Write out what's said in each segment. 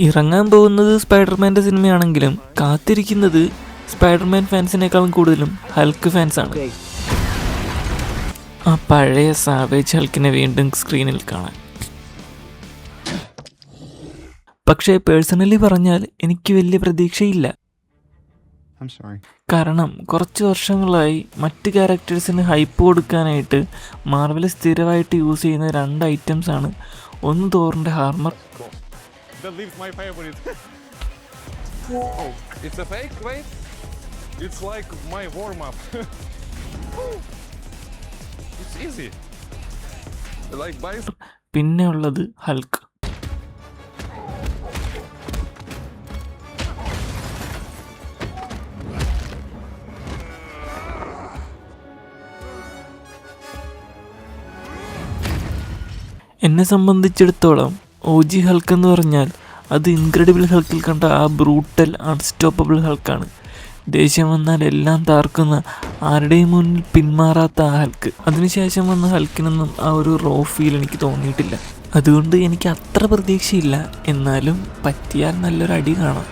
ഇറങ്ങാൻ പോകുന്നത് സ്പൈഡർമാൻ്റെ സിനിമയാണെങ്കിലും കാത്തിരിക്കുന്നത് സ്പൈഡർമാൻ ഫാൻസിനേക്കാളും കൂടുതലും ഹൾക്ക് ഫാൻസാണ്. ആ പഴയ സാവേജ് ഹൾക്കിനെ വീണ്ടും സ്ക്രീനിൽ കാണാൻ. പക്ഷേ പേഴ്സണലി പറഞ്ഞാൽ എനിക്ക് വലിയ പ്രതീക്ഷയില്ല. കാരണം കുറച്ച് വർഷങ്ങളായി മറ്റ് ക്യാരക്ടേഴ്സിന് ഹൈപ്പ് കൊടുക്കാനായിട്ട് മാർവൽ സ്ഥിരമായിട്ട് യൂസ് ചെയ്യുന്ന 2 ഐറ്റംസ് ആണ്. ഒന്ന് തോറിൻ്റെ ഹാർമർ, പിന്നെ ഉള്ളത് ഹൾക്ക്. എന്നെ സംബന്ധിച്ചിടത്തോളം OG ഹൾക്ക് എന്ന് പറഞ്ഞാൽ അത് ഇൻക്രെഡിബിൾ ഹൾക്കിൽ കണ്ട ആ ബ്രൂട്ടൽ അൺസ്റ്റോപ്പബിൾ ഹൾക്കാണ്. ദേഷ്യം വന്നാൽ എല്ലാം താർക്കുന്ന, ആരുടെയും മുന്നിൽ പിന്മാറാത്ത ആ ഹൾക്ക്. അതിനുശേഷം വന്ന ഹൾക്കിനൊന്നും ആ ഒരു റോ ഫീൽ എനിക്ക് തോന്നിയിട്ടില്ല. അതുകൊണ്ട് എനിക്ക് അത്ര പ്രതീക്ഷയില്ല. എന്നാലും പറ്റിയാൽ നല്ലൊരു അടി കാണാം.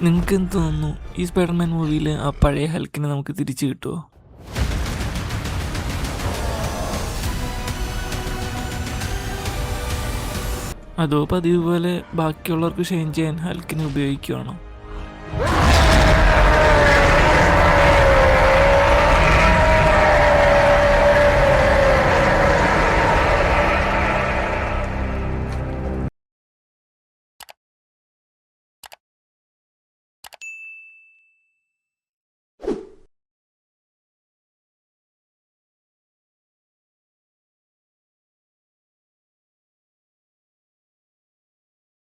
നിങ്ങൾക്ക് എന്ത് തോന്നുന്നു? ഈ സ്പൈഡർമാൻ മൂവിയിൽ ആ പഴയ ഹൾക്കിനെ നമുക്ക് തിരിച്ചു കിട്ടുമോ? അതോ പതിവ് പോലെ ബാക്കിയുള്ളവർക്ക് ഷെയിൻ ചെയ്യാൻ ഹൾക്കിനെ ഉപയോഗിക്കുകയാണോ?